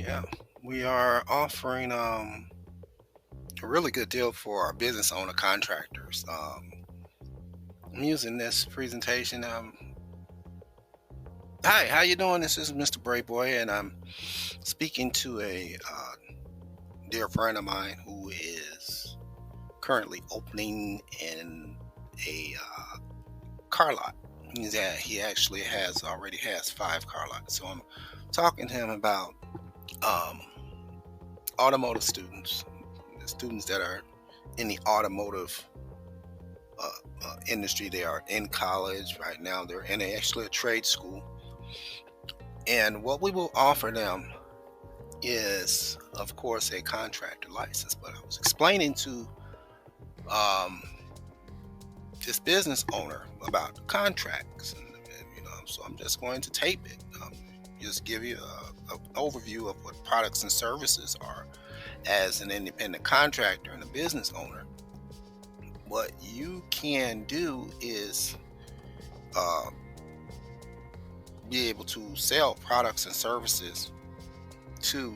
Yeah, we are offering a really good deal for our business owner contractors. I'm using this presentation. Hi, how you doing? This is Mr. Brayboy, and I'm speaking to a dear friend of mine who is currently opening in a car lot. He actually already has 5 car lots. So I'm talking to him about um, automotive students, the students that are in the automotive industry. They are in college right now. They're in actually a trade school. And what we will offer them is, of course, a contractor license. But I was explaining to um, this business owner about the contracts, so I'm just going to tape it. Just give you an overview of what products and services are as an independent contractor and a business owner. What you can do is uh, be able to sell products and services to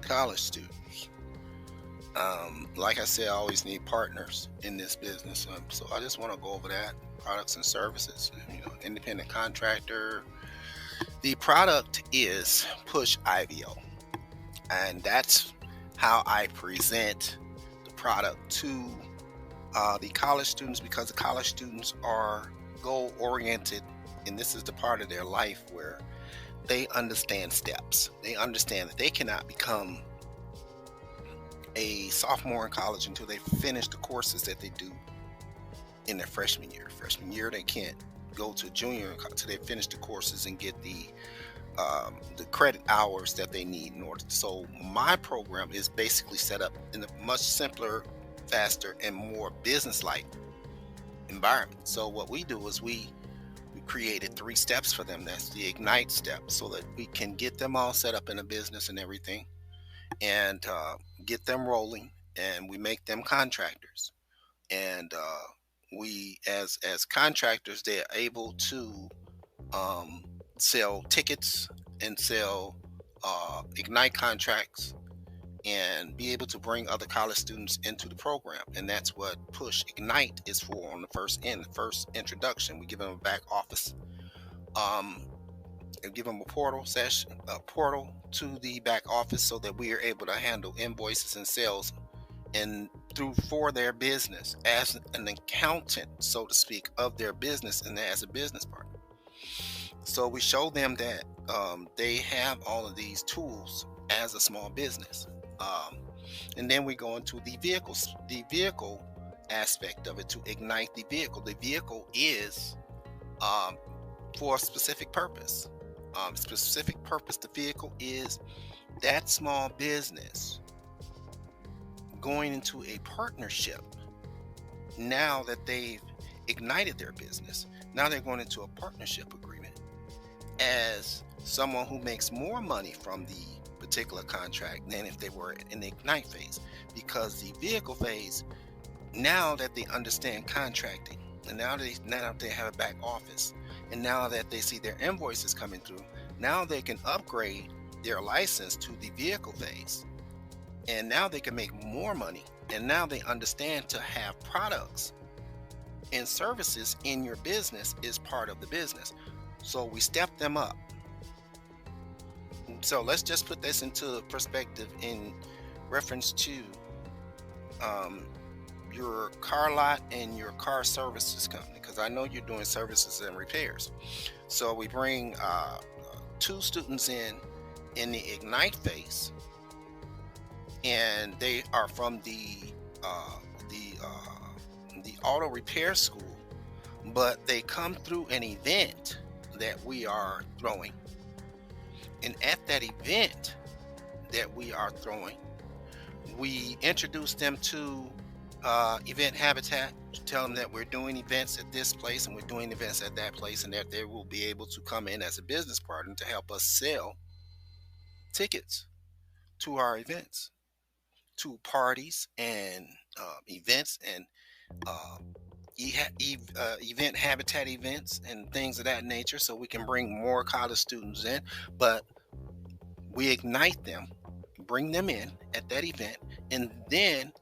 college students. Like I said, I always need partners in this business. So I just want to go over that products and services. Independent contractor. The product is Push IVO, and that's how I present the product to the college students, because the college students are goal oriented, and this is the part of their life where they understand steps. They understand that they cannot become a sophomore in college until they finish the courses that they do in their freshman year. Freshman year, they can't go to junior until they finish the courses and get the credit hours that they need in order. So my program is basically set up in a much simpler, faster, and more business-like environment. So what we do is we created 3 steps for them. That's the ignite step, so that we can get them all set up in a business and everything, and get them rolling, and we make them contractors. And we, as contractors, they're able to um, sell tickets and sell ignite contracts, and be able to bring other college students into the program. And that's what Push Ignite is for. On the first introduction, we give them a back office, um, and give them a portal to the back office, so that we are able to handle invoices and sales and through for their business as an accountant, so to speak, of their business, and as a business partner. So we show them that they have all of these tools as a small business. um, and then we go into the vehicle aspect of it, to ignite the vehicle. The vehicle is um, for a specific purpose. The vehicle is that small business going into a partnership. Now that they've ignited their business, now they're going into a partnership agreement as someone who makes more money from the particular contract than if they were in the ignite phase. Because the vehicle phase, now that they understand contracting, and now that they have a back office, and now that they see their invoices coming through, now they can upgrade their license to the vehicle phase, and now they can make more money. And now they understand to have products and services in your business is part of the business. So we step them up. So let's just put this into perspective in reference to um, your car lot and your car services company, because I know you're doing services and repairs. So we bring 2 students in the ignite phase, and they are from the auto repair school, but they come through an event that we are throwing. And at that event that we are throwing, we introduce them to event habitat, to tell them that we're doing events at this place and we're doing events at that place, and that they will be able to come in as a business partner to help us sell tickets to our events, to parties and events, and uh, event habitat events and things of that nature, so we can bring more college students in. But We ignite them, bring them in at that event, and then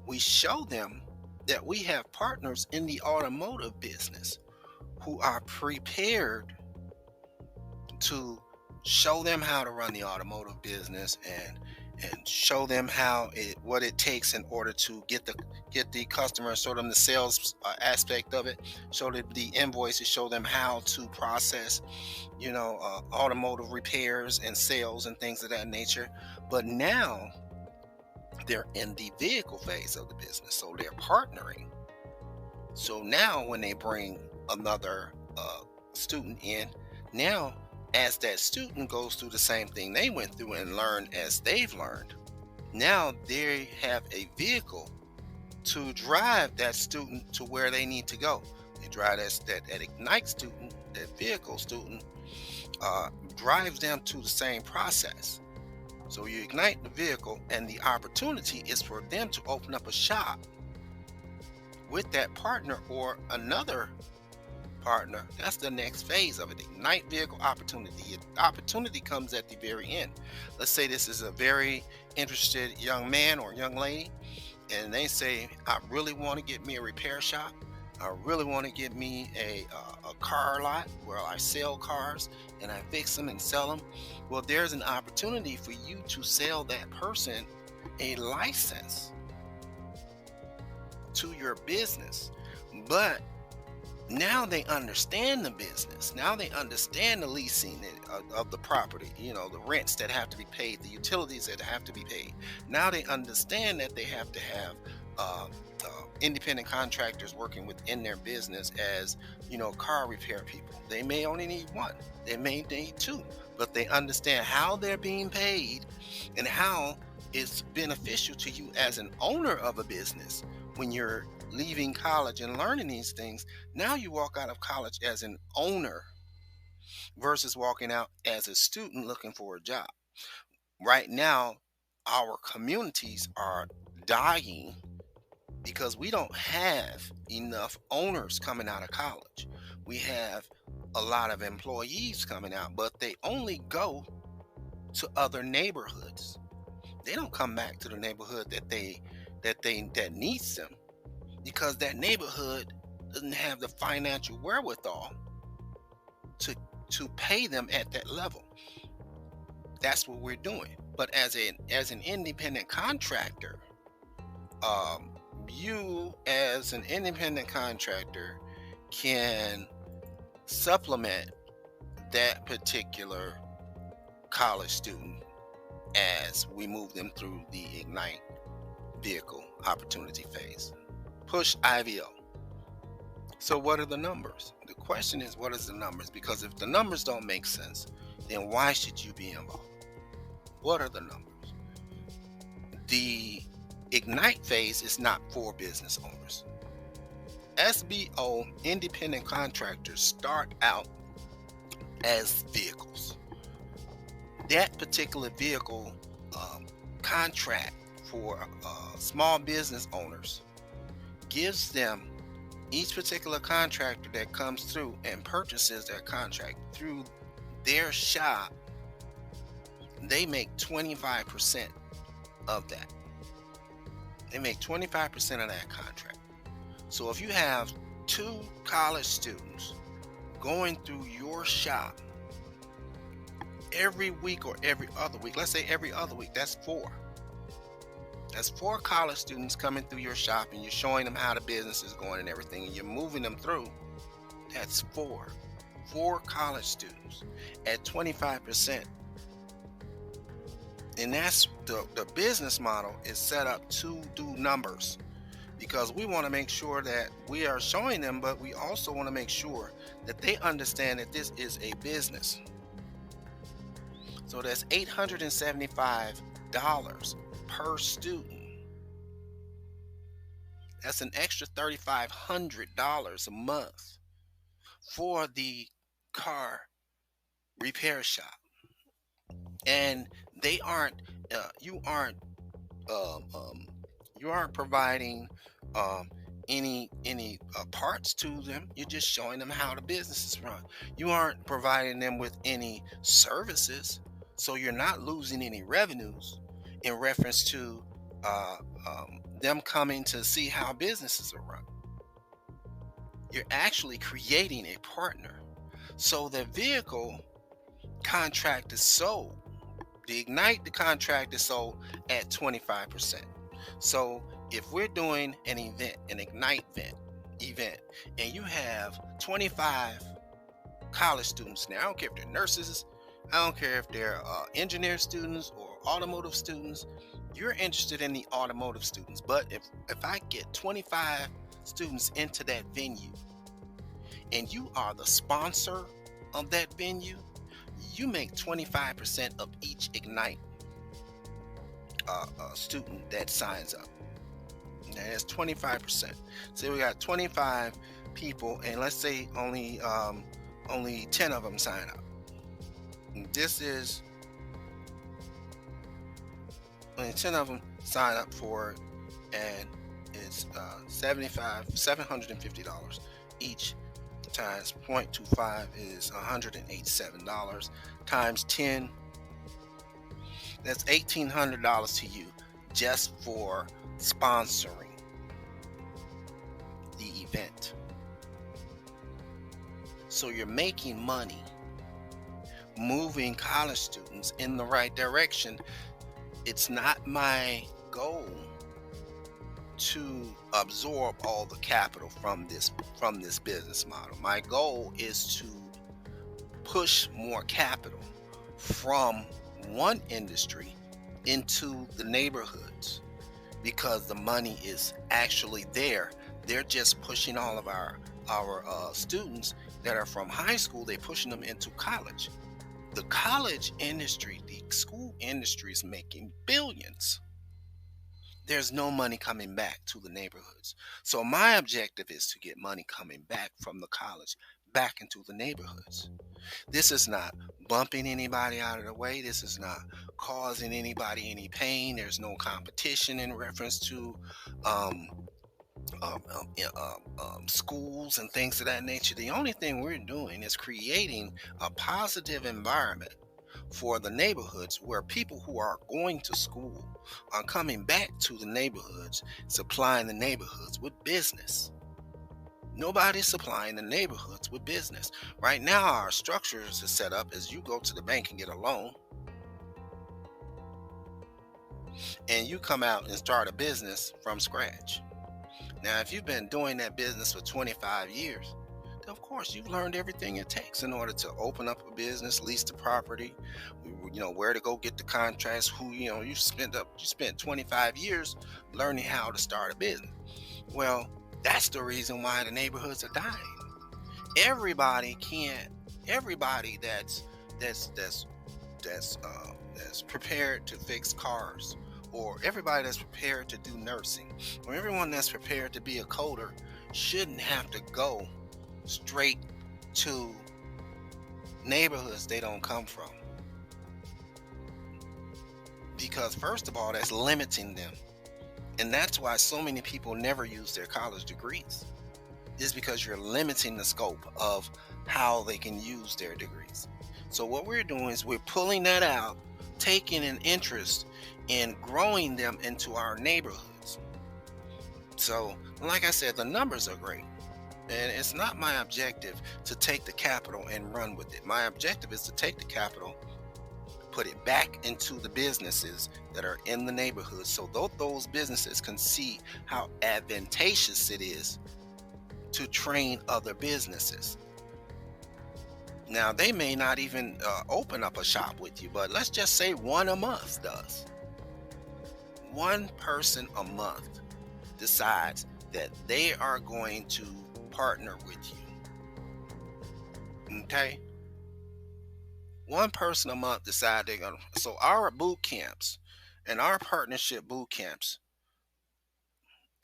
we show them that we have partners in the automotive business who are prepared to show them how to run the automotive business, and show them what it takes in order to get the customer, show them the sales aspect of it, show them the invoices, show them how to process automotive repairs and sales and things of that nature. But now they're in the vehicle phase of the business, so they're partnering. So now when they bring another student in, now as that student goes through the same thing they went through and learn as they've learned, now they have a vehicle to drive that student to where they need to go. They drive that Ignite student, that vehicle student, drives them to the same process. So you ignite the vehicle, and the opportunity is for them to open up a shop with that partner or another partner. That's the next phase of it. Ignite vehicle opportunity. Opportunity comes at the very end. Let's say this is a very interested young man or young lady, and they say, I really want to get me a repair shop. I really want to get me a car lot where I sell cars and I fix them and sell them. Well, there's an opportunity for you to sell that person a license to your business. But now they understand the business. Now they understand the leasing of the property, the rents that have to be paid, the utilities that have to be paid. Now they understand that they have to have independent contractors working within their business as, car repair people. They may only need one, they may need two, but they understand how they're being paid and how it's beneficial to you as an owner of a business when you're leaving college and learning these things. Now you walk out of college as an owner versus walking out as a student looking for a job. Right now, our communities are dying because we don't have enough owners coming out of college. We have a lot of employees coming out, but they only go to other neighborhoods. They don't come back to the neighborhood that needs them, because that neighborhood doesn't have the financial wherewithal to pay them at that level. That's what we're doing. But as an independent contractor, you as an independent contractor can supplement that particular college student as we move them through the Ignite vehicle opportunity phase. Push IVO. So what are the numbers? The question is, what is the numbers? Because if the numbers don't make sense, then why should you be involved? What are the numbers? The Ignite phase is not for business owners. SBO independent contractors start out as vehicles. That particular vehicle contract for small business owners gives them, each particular contractor that comes through and purchases their contract through their shop, they make 25% of that. They make 25% of that contract. So if you have 2 college students going through your shop every week or every other week, let's say every other week, that's 4. That's 4 college students coming through your shop, and you're showing them how the business is going and everything, and you're moving them through. That's 4 college students at 25%. And that's the business model is set up to do numbers, because we want to make sure that we are showing them, but we also want to make sure that they understand that this is a business. So that's $875 per student. That's an extra $3,500 a month for the car repair shop. And they aren't um, um, you aren't providing any parts to them. You're just showing them how the business is run. You aren't providing them with any services. So you're not losing any revenues in reference to uh, them coming to see how businesses are run. You're actually creating a partner. So the vehicle contract is sold. The contract is sold at 25%. So if we're doing an event, an Ignite event, and you have 25 college students now, I don't care if they're nurses, I don't care if they're engineer students or automotive students, you're interested in the automotive students. But if I get 25 students into that venue and you are the sponsor of that venue, you make 25% of each Ignite student that signs up. Now that's 25%. So we got 25 people, and let's say only 10 of them sign up. This is only 10 of them sign up for it, and it's $750 each, times 0.25 is $187, times 10, that's $1,800 to you just for sponsoring the event. So you're making money, moving college students in the right direction. It's not my goal to absorb all the capital from this business model. My goal is to push more capital from one industry into the neighborhoods, because the money is actually there. They're just pushing all of our students that are from high school, they're pushing them into college. The college industry, the school industry is making billions. There's no money coming back to the neighborhoods. So my objective is to get money coming back from the college back into the neighborhoods. This is not bumping anybody out of the way. This is not causing anybody any pain. There's no competition in reference to schools and things of that nature. The only thing we're doing is creating a positive environment for the neighborhoods, where people who are going to school are coming back to the neighborhoods, supplying the neighborhoods with business. Nobody's supplying the neighborhoods with business. Right now, our structures are set up as you go to the bank and get a loan, and you come out and start a business from scratch. Now, if you've been doing that business for 25 years, then of course you've learned everything it takes in order to open up a business, lease the property, where to go get the contracts, you spent 25 years learning how to start a business. Well, that's the reason why the neighborhoods are dying. Everybody can't. Everybody that's prepared to fix cars, or everybody that's prepared to do nursing, or everyone that's prepared to be a coder shouldn't have to go straight to neighborhoods they don't come from. Because first of all, that's limiting them. And that's why so many people never use their college degrees, is because you're limiting the scope of how they can use their degrees. So what we're doing is we're pulling that out, taking an interest in growing them into our neighborhoods. So, like I said, the numbers are great. And it's not my objective to take the capital and run with it. My objective is to take the capital, put it back into the businesses that are in the neighborhood, so those businesses can see how advantageous it is to train other businesses. Now, they may not even open up a shop with you, but let's just say one a month does. One person a month decides that they are going to partner with you. Okay? One person a month decide they're going to. So our boot camps and our partnership boot camps,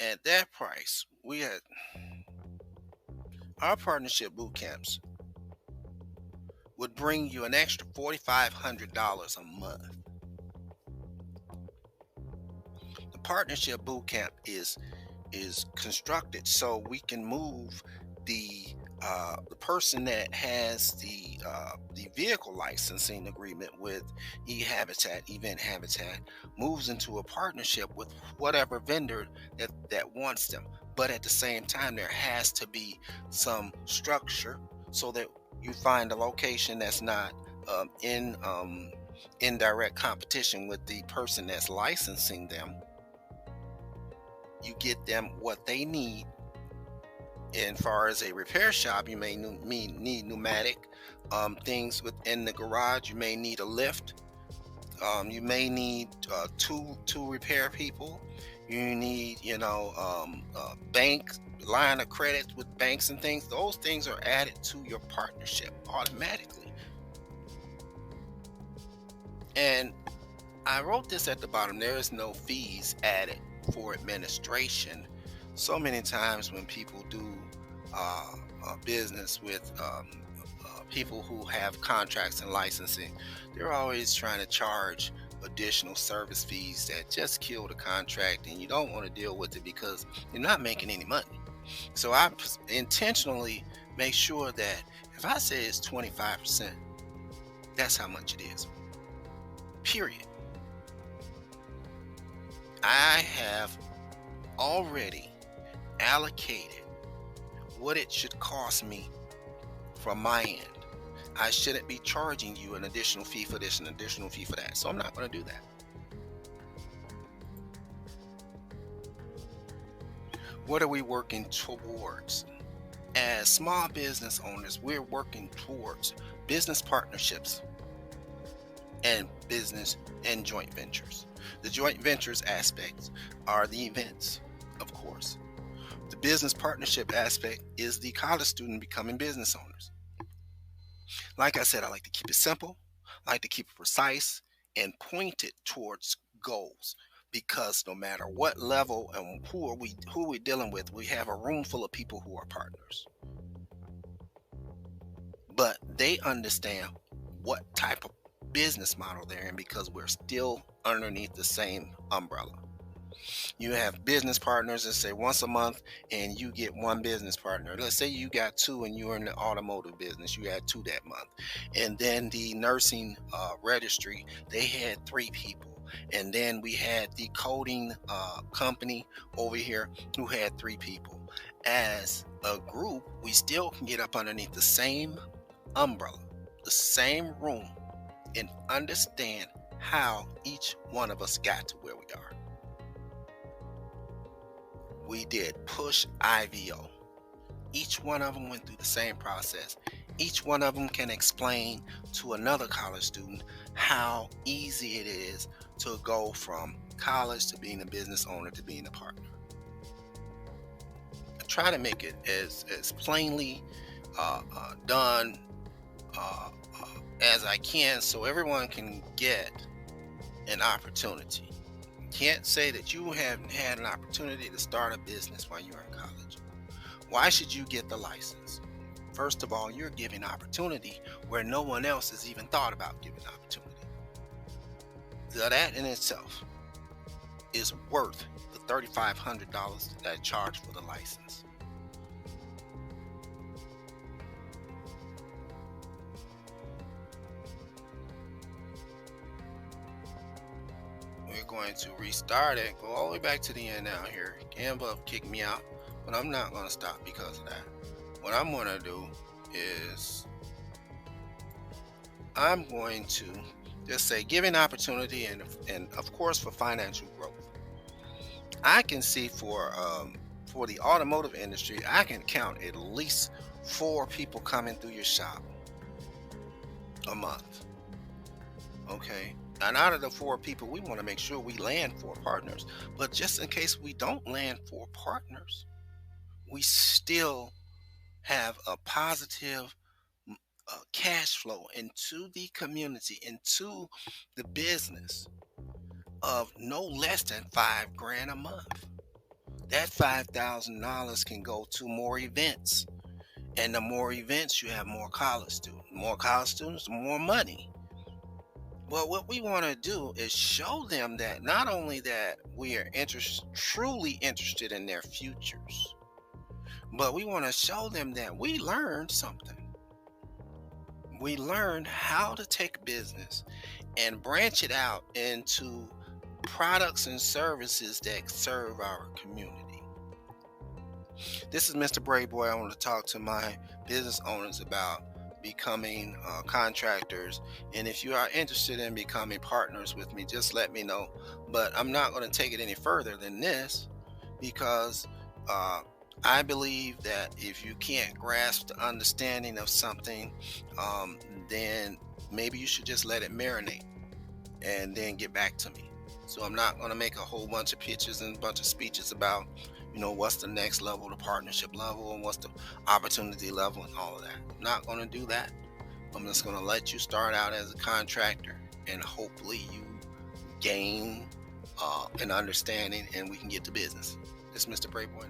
at that price, we had our partnership boot camps would bring you an extra $4,500 a month. The partnership boot camp is constructed so we can move the The person that has the vehicle licensing agreement with Event Habitat, moves into a partnership with whatever vendor that wants them. But at the same time, there has to be some structure so that you find a location that's not in direct competition with the person that's licensing them. You get them what they need. And far as a repair shop, you may need pneumatic things within the garage. You may need a lift. You may need two repair people. You need, bank line of credit with banks and things. Those things are added to your partnership automatically. And I wrote this at the bottom. There is no fees added for administration. So many times when people do business with people who have contracts and licensing, they're always trying to charge additional service fees that just kill the contract, and you don't want to deal with it because you're not making any money. So I intentionally make sure that if I say it's 25%, that's how much it is. Period. I have already allocated what it should cost me from my end. I shouldn't be charging you an additional fee for this, an additional fee for that. So I'm not going to do that. What are we working towards? As small business owners, we're working towards business partnerships and business and joint ventures. The joint ventures aspects are the events, of course. The business partnership aspect is the college student becoming business owners. Like I said, I like to keep it simple, I like to keep it precise and pointed towards goals, because no matter what level and who we're dealing with, we have a room full of people who are partners. But they understand what type of business model they're in because we're still underneath the same umbrella. You have business partners that say once a month and you get one business partner. Let's say you got two and you're in the automotive business, you had two that month. And then the nursing registry, they had three people. And then we had the coding company over here who had three people. As a group, we still can get up underneath the same umbrella, the same room, and understand how each one of us got to where we are. We did push IVO. Each one of them went through the same process. Each one of them can explain to another college student how easy it is to go from college to being a business owner to being a partner. I try to make it as plainly done as I can so everyone can get an opportunity. Can't say that you haven't had an opportunity to start a business while you're in college. Why should you get the license? First of all, you're giving opportunity where no one else has even thought about giving opportunity. So that in itself is worth the $3,500 that I charge for the license. We're going to restart it, go all the way back to the end now here. Canva kicked me out, but I'm not going to stop because of that. What I'm going to do is I'm going to just say giving opportunity and of course for financial growth. I can see for the automotive industry, I can count at least 4 people coming through your shop a month. Okay. And out of the 4 people, we want to make sure we land 4 partners. But just in case we don't land 4 partners, we still have a positive cash flow into the community, into the business of no less than $5,000 a month. That $5,000 can go to more events. And the more events, you have more college students. More college students, more money. Well, what we want to do is show them that not only that we are truly interested in their futures, But we want to show them that we learned something. We learned how to take business and branch it out into products and services that serve our community. This is Mr. Brave Boy. I want to talk to my business owners about becoming contractors. And if you are interested in becoming partners with me, just let me know. But I'm not going to take it any further than this because uh, I believe that if you can't grasp the understanding of something, um, then maybe you should just let it marinate and then get back to me. So I'm not going to make a whole bunch of pitches and a bunch of speeches about, what's the next level, the partnership level, and what's the opportunity level, and all of that. I'm not going to do that. I'm just going to let you start out as a contractor, and hopefully you gain an understanding, and we can get to business. This is Mr. Brayboy.